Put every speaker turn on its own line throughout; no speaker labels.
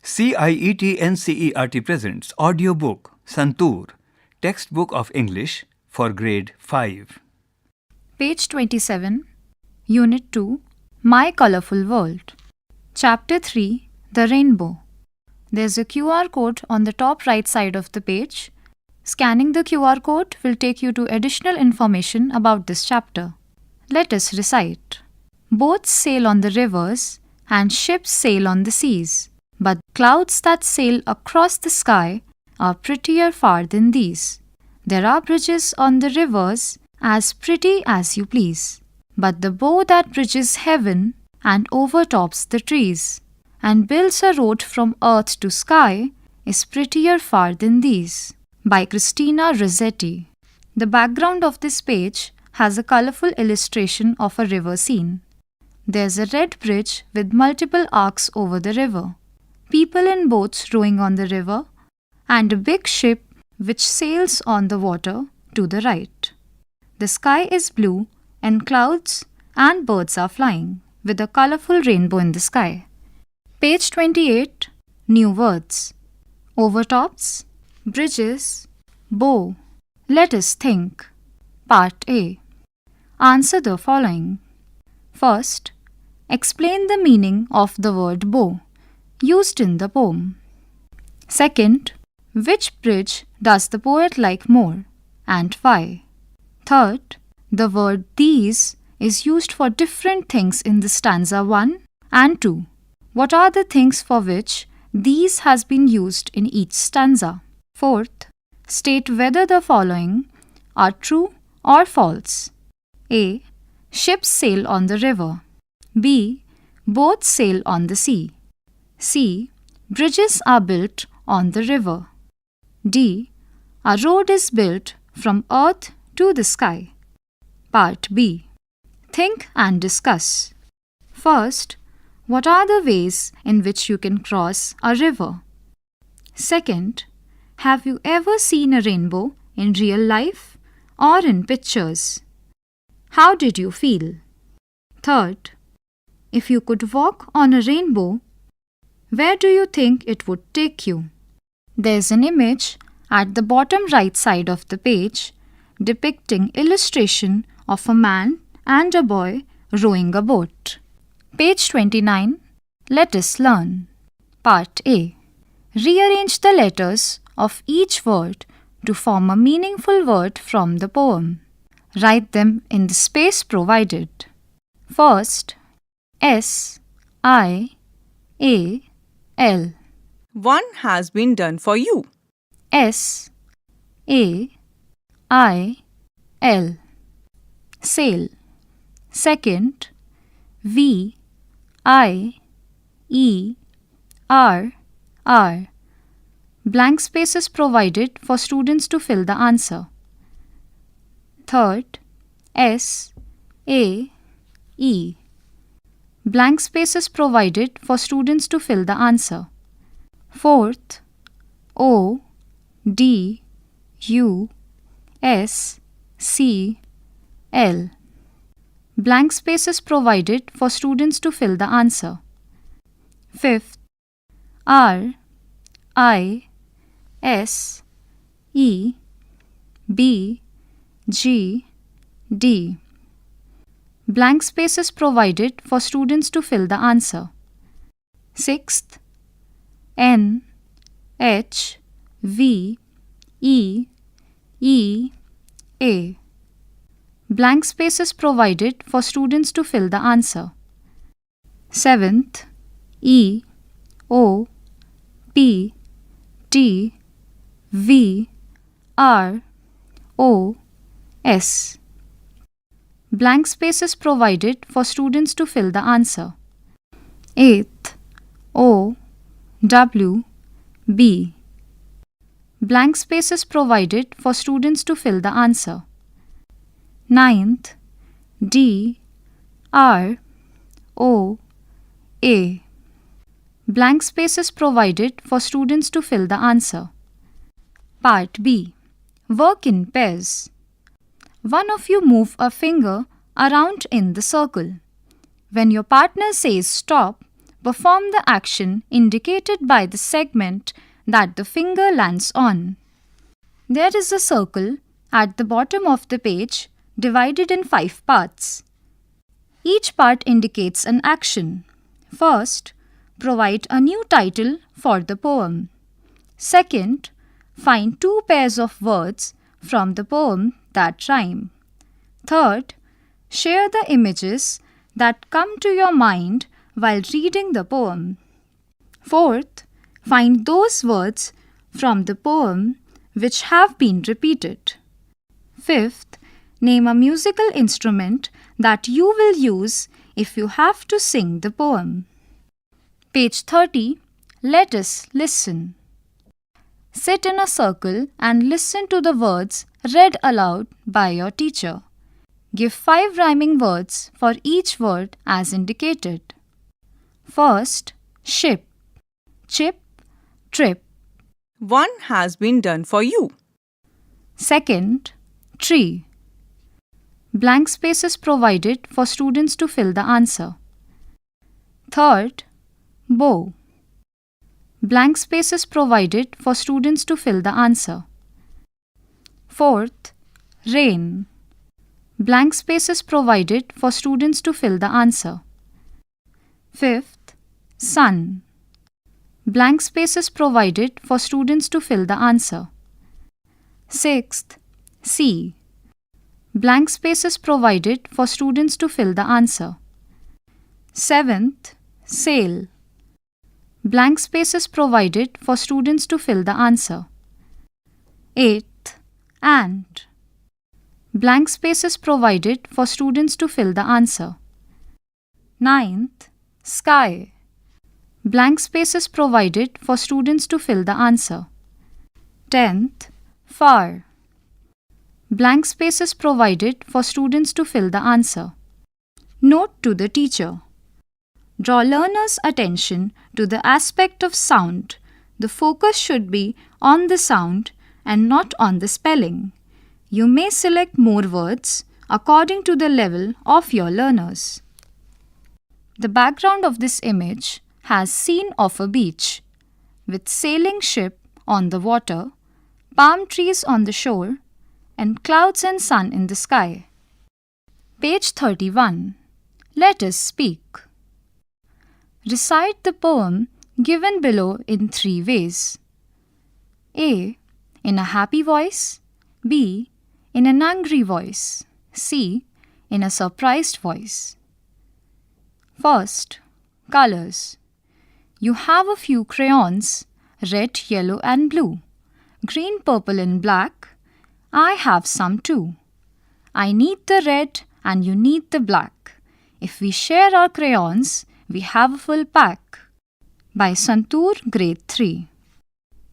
CIET NCERT presents AudioBook Santoor, Textbook of English for Grade 5.
Page 27, Unit 2, My Colourful World. Chapter 3, The Rainbow. There's a QR code on the top right side of the page. Scanning the QR code will take you to additional information about this chapter. Let us recite. Boats sail on the rivers and ships sail on the seas, but clouds that sail across the sky are prettier far than these. There are bridges on the rivers as pretty as you please, but the bow that bridges heaven and overtops the trees and builds a road from earth to sky is prettier far than these. By Christina Rossetti. The background of this page has a colourful illustration of a river scene. There's a red bridge with multiple arcs over the river, people in boats rowing on the river, and a big ship which sails on the water to the right. The sky is blue and clouds and birds are flying, with a colourful rainbow in the sky. Page 28, New words. Overtops, bridges, bow. Let us think. Part A. Answer the following. First, explain the meaning of the word bow used in the poem. Second, which bridge does the poet like more and why? Third, the word these is used for different things in the stanza 1 and 2. What are the things for which these has been used in each stanza? Fourth, state whether the following are true or false. A. Ships sail on the river. B. Boats sail on the sea. C. Bridges are built on the river. D. A road is built from earth to the sky. Part B. Think and discuss. First, what are the ways in which you can cross a river? Second, have you ever seen a rainbow in real life or in pictures? How did you feel? Third, if you could walk on a rainbow, where do you think it would take you? There's an image at the bottom right side of the page depicting illustration of a man and a boy rowing a boat. Page 29. Let us learn. Part A. Rearrange the letters of each word to form a meaningful word from the poem. Write them in the space provided. First, S, I, A, L.
One has been done for you.
S, A, I, L. Sail. Second, V, I, E, R, R. Blank space is provided for students to fill the answer. Third, S, A, E. Blank space is provided for students to fill the answer. Fourth, O, D, U, S, C, L. Blank space is provided for students to fill the answer. Fifth, R, I, S, E, B, G, D. Blank space is provided for students to fill the answer. Sixth, N, H, V, E, E, A. Blank space is provided for students to fill the answer. Seventh, E, O, P, T, V, R, O, S. Blank space is provided for students to fill the answer. Eighth, O, W, B. Blank space is provided for students to fill the answer. Ninth, D, R, O, A. Blank space is provided for students to fill the answer. Part B. Work in pairs. One of you move a finger around in the circle. When your partner says stop, Perform the action indicated by the segment that the finger lands on. There is a circle at the bottom of the page divided in 5 parts. Each part indicates an action. First, provide a new title for the poem. Second, find 2 pairs of words from the poem that rhyme. Third, share the images that come to your mind while reading the poem. Fourth, find those words from the poem which have been repeated. Fifth, name a musical instrument that you will use if you have to sing the poem. Page 30. Let us listen. Sit in a circle and listen to the words read aloud by your teacher. Give 5 rhyming words for each word as indicated. First, ship, chip, trip.
1 has been done for you.
Second, tree. Blank spaces provided for students to fill the answer. Third, bow. Blank spaces provided for students to fill the answer. Fourth, rain. Blank spaces provided for students to fill the answer. Fifth, sun. Blank spaces provided for students to fill the answer. Sixth, sea. Blank spaces provided for students to fill the answer. Seventh, sail. Blank spaces provided for students to fill the answer. Eighth, ant. Blank spaces provided for students to fill the answer. Ninth, sky. Blank spaces provided for students to fill the answer. 10th, far. Blank spaces provided for students to fill the answer. Note to the teacher. Draw learners' attention to the aspect of sound. The focus should be on the sound and not on the spelling. You may select more words according to the level of your learners. The background of this image has scene of a beach with sailing ship on the water, palm trees on the shore, and clouds and sun in the sky. Page 31. Let us speak. Recite the poem given below in 3 ways. A. In a happy voice. B. In an angry voice. C. In a surprised voice. First, colors. You have a few crayons, red, yellow and blue, green, purple and black. I have some too. I need the red and you need the black. If we share our crayons, we have a full pack. By Santoor, Grade 3.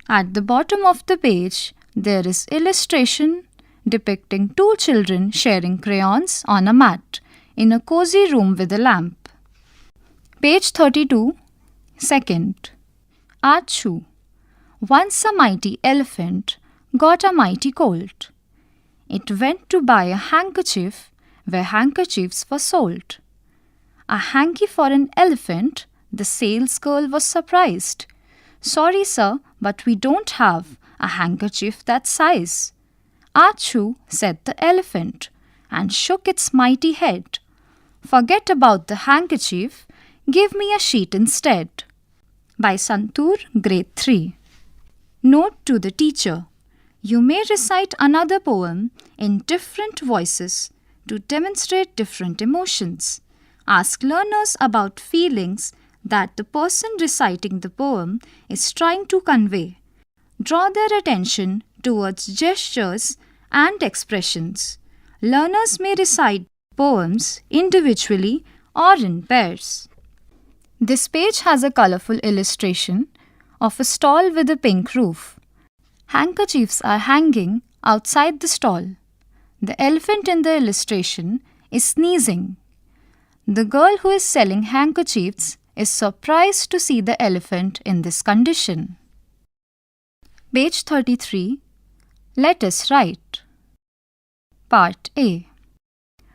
At the bottom of the page, there is illustration depicting 2 children sharing crayons on a mat in a cozy room with a lamp. Page 32. Second, Achoo. Once a mighty elephant got a mighty cold. It went to buy a handkerchief where handkerchiefs were sold. A hanky for an elephant, the salesgirl was surprised. Sorry, sir, but we don't have a handkerchief that size. Achoo, said the elephant, and shook its mighty head. Forget about the handkerchief, give me a sheet instead. By Santoor, Grade 3. Note to the teacher. You may recite another poem in different voices to demonstrate different emotions. Ask learners about feelings that the person reciting the poem is trying to convey. Draw their attention towards gestures and expressions. Learners may recite poems individually or in pairs. This page has a colorful illustration of a stall with a pink roof. Handkerchiefs are hanging outside the stall. The elephant in the illustration is sneezing. The girl who is selling handkerchiefs is surprised to see the elephant in this condition. Page 33. Let us write. Part A.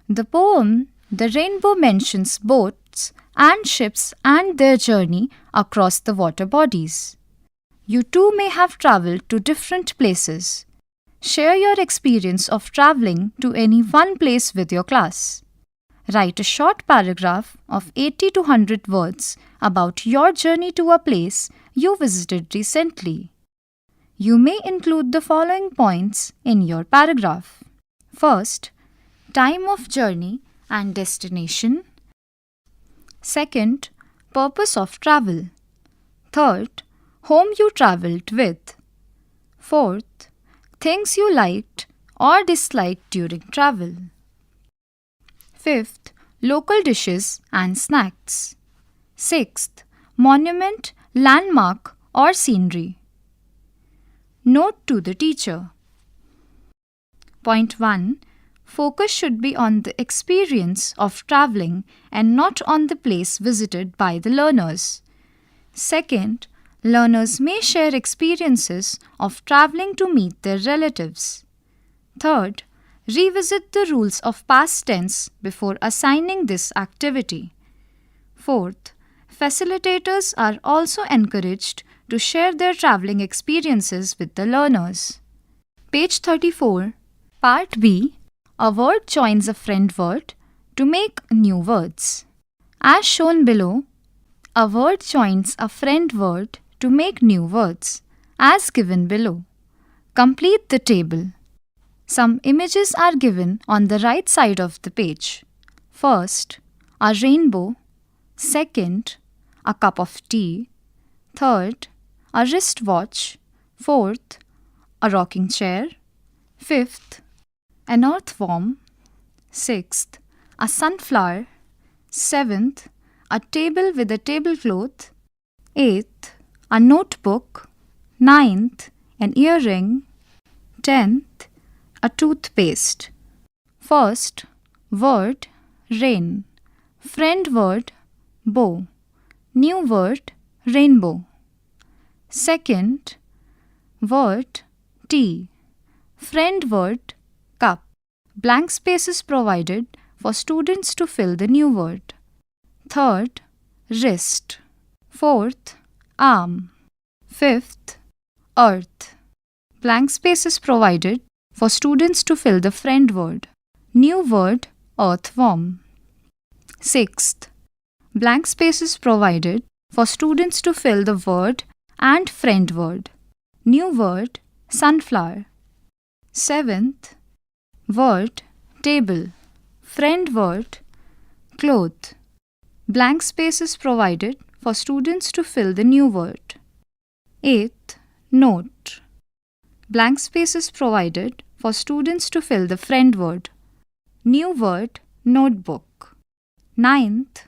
The poem The Rainbow mentions boats and ships and their journey across the water bodies. You too may have travelled to different places. Share your experience of travelling to any one place with your class. Write a short paragraph of 80 to 100 words about your journey to a place you visited recently. You may include the following points in your paragraph. First, time of journey and destination. Second, purpose of travel. Third, whom you travelled with. Fourth, things you liked or disliked during travel. Fifth, local dishes and snacks. Sixth, monument, landmark or scenery. Note to the teacher. Point 1. Focus should be on the experience of travelling and not on the place visited by the learners. Second, learners may share experiences of travelling to meet their relatives. Third, revisit the rules of past tense before assigning this activity. Fourth, facilitators are also encouraged to share their travelling experiences with the learners. Page 34, Part B. A word joins a friend word to make new words. As shown below, a word joins a friend word to make new words, as given below. Complete the table. Some images are given on the right side of the page. First, a rainbow. Second, a cup of tea. Third, a wristwatch. Fourth, a rocking chair. Fifth, an earthworm. Sixth, a sunflower. Seventh, a table with a tablecloth. Eighth, a notebook. Ninth, an earring. 10th, a toothpaste. First, word, rain. Friend word, bow. New word, rainbow. Second, word, tea. Friend word, cup. Blank spaces provided for students to fill the new word. Third, wrist. Fourth, arm. Fifth, earth. Blank spaces provided for students to fill the friend word. New word, earthworm. Sixth, blank spaces provided for students to fill the word and friend word. New word, sunflower. Seventh, word, table. Friend word, cloth. Blank spaces provided for students to fill the new word. Eighth, note. Blank spaces provided for students to fill the friend word. New word, notebook. Ninth,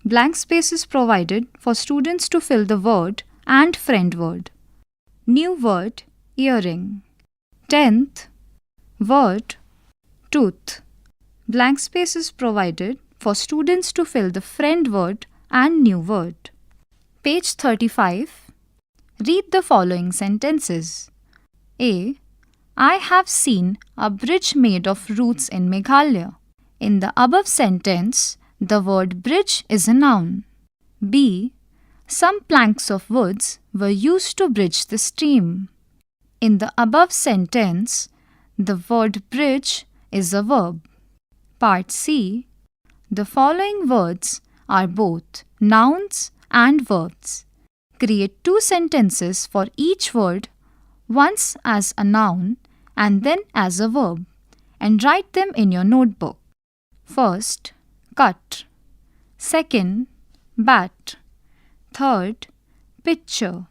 blank spaces provided for students to fill the word and friend word. New word, earring. 10th, word, tooth. Blank spaces provided for students to fill the friend word and new word. Page 35. Read the following sentences. A. I have seen a bridge made of roots in Meghalaya. In the above sentence, the word bridge is a noun. B. Some planks of woods were used to bridge the stream. In the above sentence, the word bridge is a verb. Part C. The following words are both nouns and verbs. Create 2 sentences for each word, once as a noun and then as a verb, and write them in your notebook. First, cut. Second, bat. Third, picture.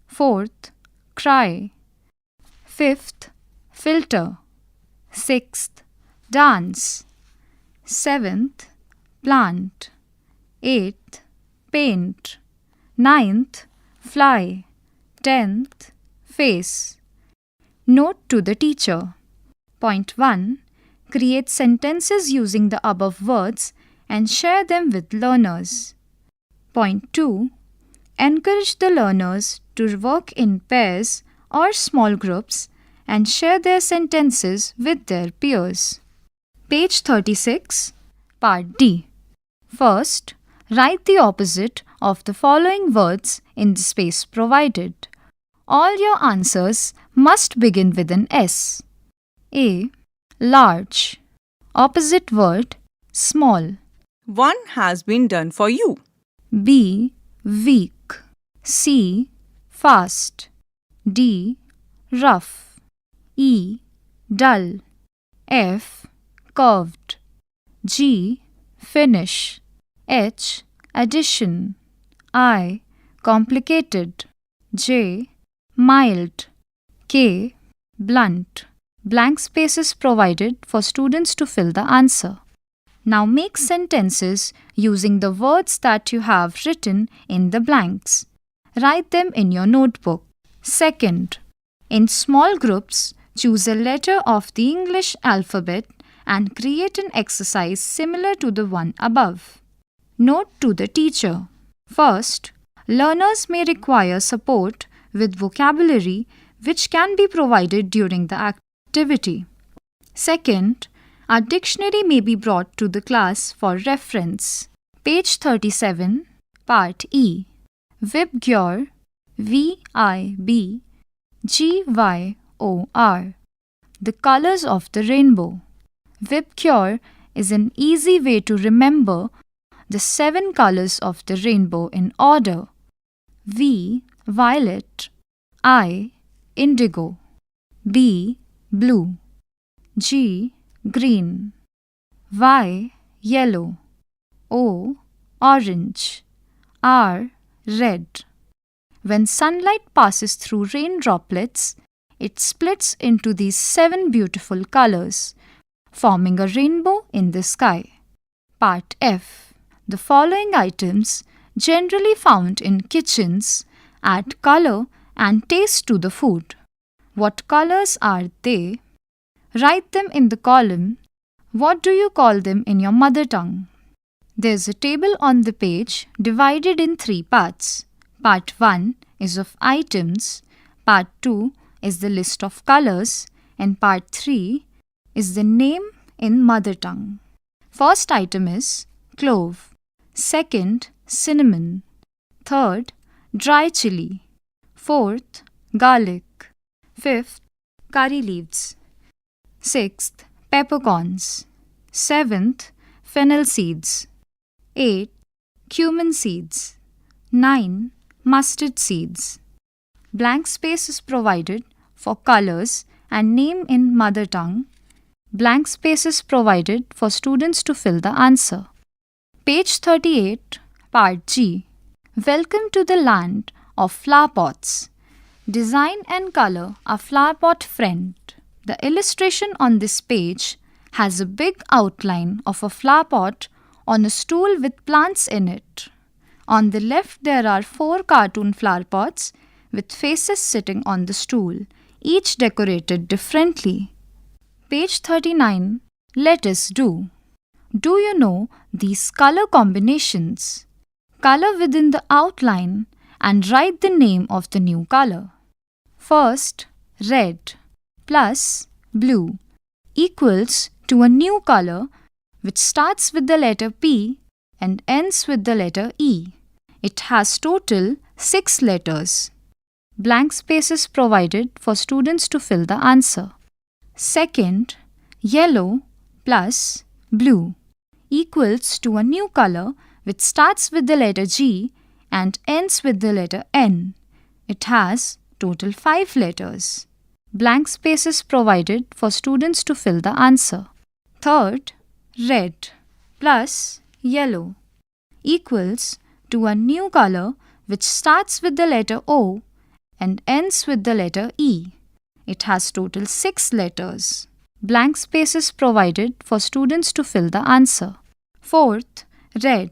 Fourth, cry. Fifth, filter. Sixth, dance. Seventh, plant. Eighth, paint. Ninth, fly. 10th, face. Note to the teacher. Point 1. Create sentences using the above words and share them with learners. Point 2. Encourage the learners to work in pairs or small groups and share their sentences with their peers. Page 36, Part D. First, Write the opposite of the following words in the space provided. All your answers must begin with an S. A. Large. Opposite word, small.
1 has been done for you.
B. Weak. C. Fast. D. Rough. E. Dull. F. Curved. G. Finish. H. Addition. I. Complicated. J. Mild. K. Blunt. Blank spaces provided for students to fill the answer. Now make sentences using the words that you have written in the blanks. Write them in your notebook. Second, in small groups, choose a letter of the English alphabet and create an exercise similar to the one above. Note to the teacher. First, learners may require support with vocabulary which can be provided during the activity. Second, a dictionary may be brought to the class for reference. Page 37, Part E. Vibgyor, V-I-B-G-Y-O-R. The colors of the rainbow. Vibgyor is an easy way to remember the 7 colors of the rainbow in order. V. Violet. I. Indigo. B. Blue. G. Green. Y. Yellow. O. Orange. R. Red. When sunlight passes through rain droplets, it splits into these 7 beautiful colors, forming a rainbow in the sky. Part F. The following items, generally found in kitchens, add color and taste to the food. What colors are they? Write them in the column. What do you call them in your mother tongue? There's a table on the page divided in 3 parts. Part 1 is of items, Part 2 is the list of colors, and Part 3 is the name in mother tongue. First item is clove. Second, cinnamon. Third, dry chili. Fourth, garlic. Fifth, curry leaves. Sixth, peppercorns. Seventh, fennel seeds. 8. Cumin seeds. 9. Mustard seeds. Blank space is provided for colors and name in mother tongue. Blank space is provided for students to fill the answer. Page 38, Part G. Welcome to the land of flower pots. Design and color a flower pot friend. The illustration on this page has a big outline of a flower pot on a stool with plants in it. On the left there are 4 cartoon flower pots with faces sitting on the stool, each decorated differently. Page 39. Let us do. Do you know these color combinations? Color within the outline and write the name of the new color. First, red plus blue equals to a new color which starts with the letter P and ends with the letter E. It has total 6 letters. Blank space is provided for students to fill the answer. Second, yellow plus blue equals to a new color which starts with the letter G and ends with the letter N. It has total 5 letters. Blank space is provided for students to fill the answer. Third, red plus yellow equals to a new color which starts with the letter O and ends with the letter E. It has total 6 letters. Blank space is provided for students to fill the answer. Fourth, red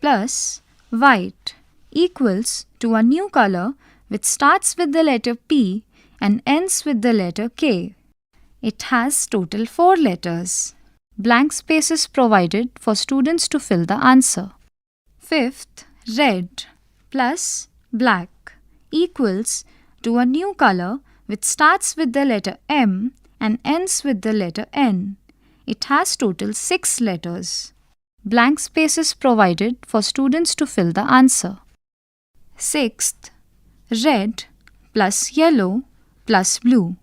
plus white equals to a new color which starts with the letter P and ends with the letter K. It has total 4 letters. Blank space is provided for students to fill the answer. Fifth, red plus black equals to a new color which starts with the letter M and ends with the letter N. It has total 6 letters. Blank space is provided for students to fill the answer. 6th, red plus yellow plus blue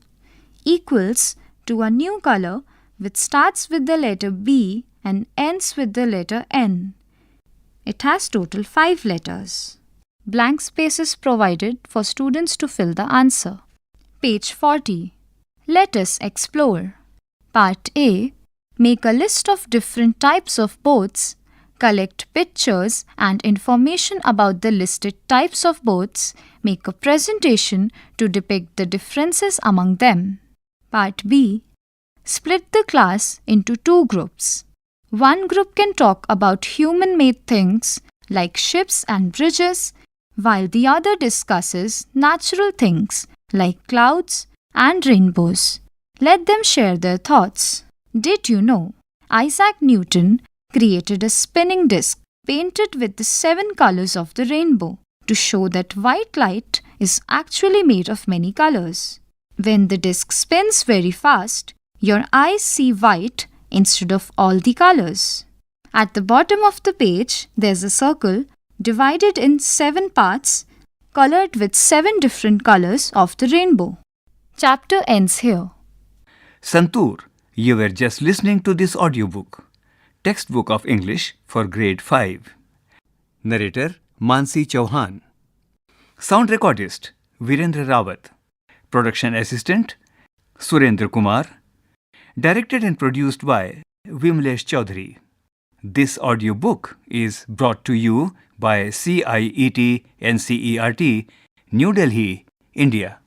equals to a new color which starts with the letter B and ends with the letter N. It has total 5 letters. Blank space is provided for students to fill the answer. Page 40. Let us explore. Part A. Make a list of different types of boats. Collect pictures and information about the listed types of boats. Make a presentation to depict the differences among them. Part B. Split the class into 2 groups. One group can talk about human-made things like ships and bridges, while the other discusses natural things like clouds and rainbows. Let them share their thoughts. Did you know Isaac Newton created a spinning disc painted with the 7 colors of the rainbow to show that white light is actually made of many colors? When the disc spins very fast, your eyes see white instead of all the colors. At the bottom of the page, there's a circle divided in 7 parts, colored with 7 different colors of the rainbow. Chapter ends here.
Santoor, you were just listening to this audiobook, textbook of English for grade 5. Narrator Mansi Chauhan. Sound recordist Virendra Rawat. Production assistant Surendra Kumar. Directed and produced by Vimlesh Chaudhary. This audiobook is brought to you by CIET NCERT, New Delhi, India.